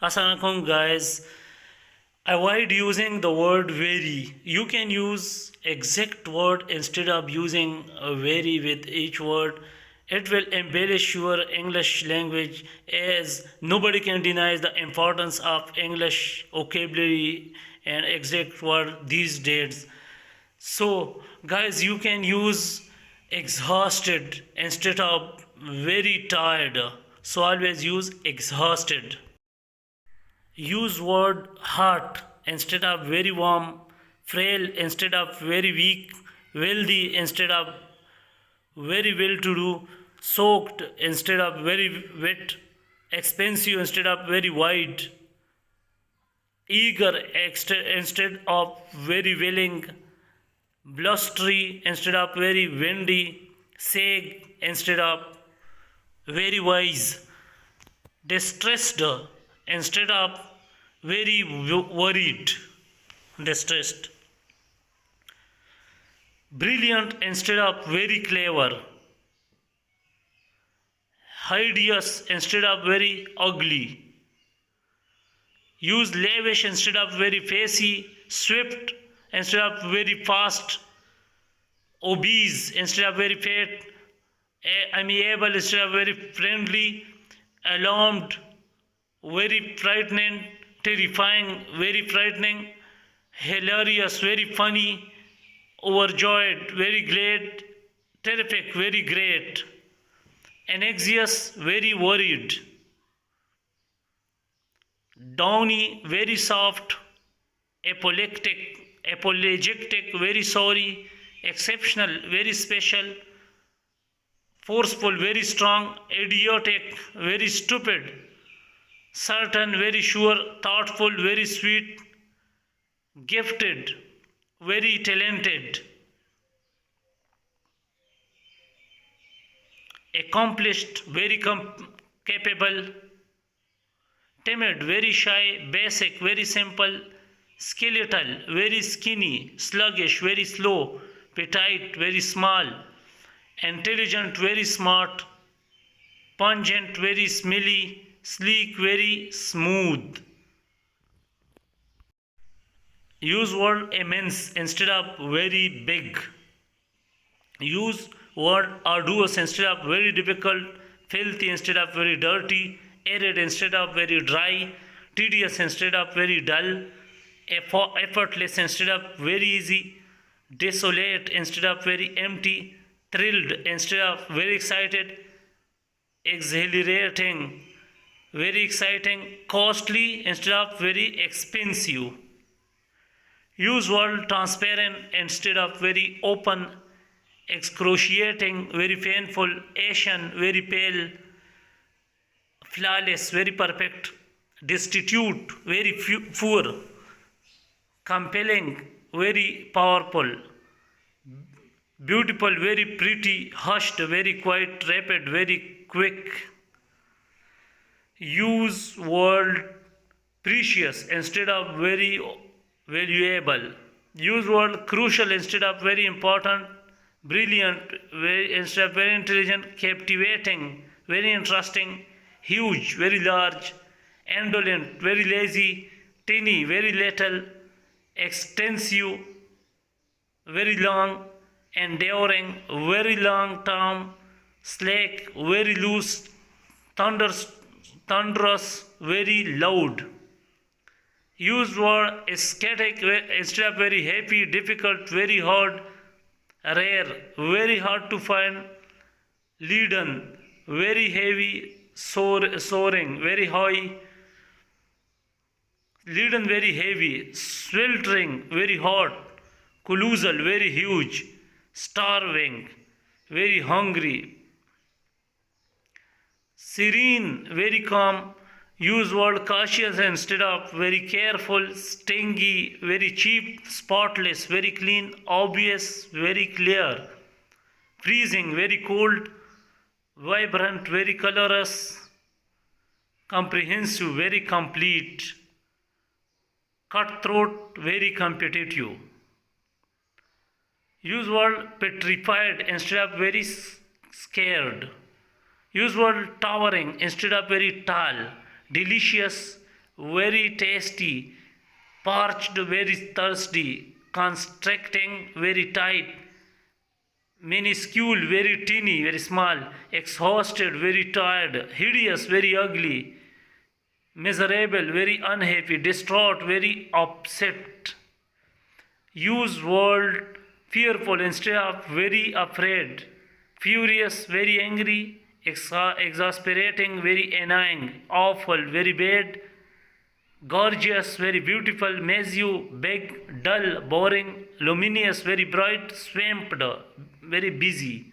Assalamualaikum guys. Avoid using the word very. You can use exact word instead of using a very with each word. It will embellish your English language as nobody can deny the importance of English vocabulary and exact word these days. So, guys, you can use exhausted instead of very tired. So, always use exhausted. Use word heart instead of very warm, frail instead of very weak, wealthy instead of very well to do, soaked instead of very wet, expensive instead of very wide, eager instead of very willing, blustery instead of very windy, sage instead of very wise, distressed instead of very worried, distressed, brilliant instead of very clever, hideous instead of very ugly. Use lavish instead of very facey, swift instead of very fast, obese instead of very fat, amiable instead of very friendly, alarmed, very frightening, terrifying, very frightening, hilarious, very funny, overjoyed, very glad, terrific, very great, anxious, very worried, downy, very soft, apologetic, very sorry, exceptional, very special, forceful, very strong, idiotic, very stupid, certain, very sure, thoughtful, very sweet, gifted, very talented, accomplished, very capable, timid, very shy, basic, very simple, skeletal, very skinny, sluggish, very slow, petite, very small, intelligent, very smart, pungent, very smelly, sleek, very smooth. Use word immense instead of very big. Use word arduous instead of very difficult, filthy instead of very dirty, arid instead of very dry, tedious instead of very dull, effortless instead of very easy, desolate instead of very empty, thrilled instead of very excited, exhilarating, very exciting, costly instead of very expensive. Use word transparent instead of very open, excruciating, very painful, ashen, very pale, flawless, very perfect, destitute, very poor, compelling, very powerful, beautiful, very pretty, hushed, very quiet, rapid, very quick. Use word precious instead of very valuable. Use word crucial instead of very important, brilliant instead of very intelligent, captivating, very interesting, huge, very large, indolent, very lazy, tiny, very little, extensive, very long, enduring, very long term, slack, very loose, thunderous, very loud. Use word ecstatic instead of very happy, difficult, very hard, rare, very hard to find, leaden, very heavy, soaring, very high, leaden, very heavy, sweltering, very hot, colossal, very huge, starving, very hungry, serene, very calm. Use word cautious instead of very careful, stingy, very cheap, spotless, very clean, obvious, very clear, freezing, very cold, vibrant, very colorous, comprehensive, very complete, cutthroat, very competitive. Use word petrified instead of very scared. Use word towering instead of very tall, delicious, very tasty, parched, very thirsty, constricting, very tight, minuscule, very teeny, very small, exhausted, very tired, hideous, very ugly, miserable, very unhappy, distraught, very upset. Use word fearful instead of very afraid, furious, very angry, exasperating, very annoying, awful, very bad, gorgeous, very beautiful, massive, big, dull, boring, luminous, very bright, swamped, very busy.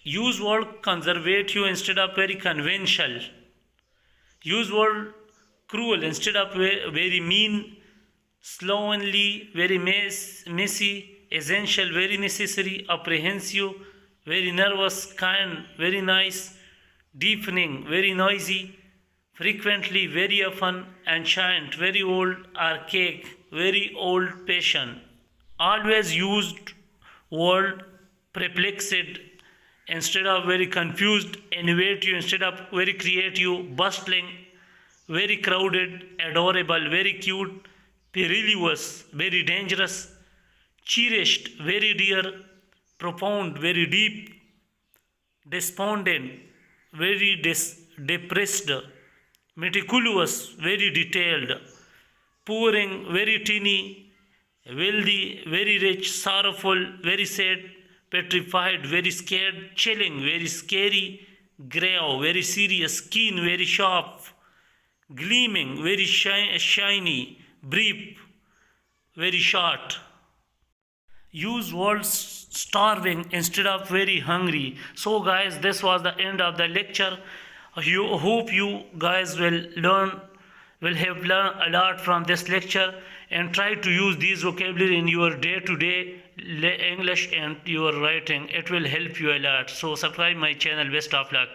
Use word conservative instead of very conventional. Use word cruel instead of very mean, slovenly, very messy, essential, very necessary, apprehensive, very nervous, kind, very nice, deafening, very noisy, frequently, very often, ancient, very old, archaic, very old fashioned. Always used word perplexed instead of very confused, innovative instead of very creative, bustling, very crowded, adorable, very cute, perilous, very dangerous, cherished, very dear, profound, very deep, despondent, very depressed, meticulous, very detailed, pouring, very teeny, wealthy, very rich, sorrowful, very sad, petrified, very scared, chilling, very scary, grave, very serious, keen, very sharp, gleaming, very shiny, brief, very short. Use words starving instead of very hungry. So guys, this was the end of the lecture. You hope you guys will have learned a lot from this lecture, and try to use these vocabulary in your day-to-day English and your writing. It will help you a lot. So subscribe my channel. Best of luck.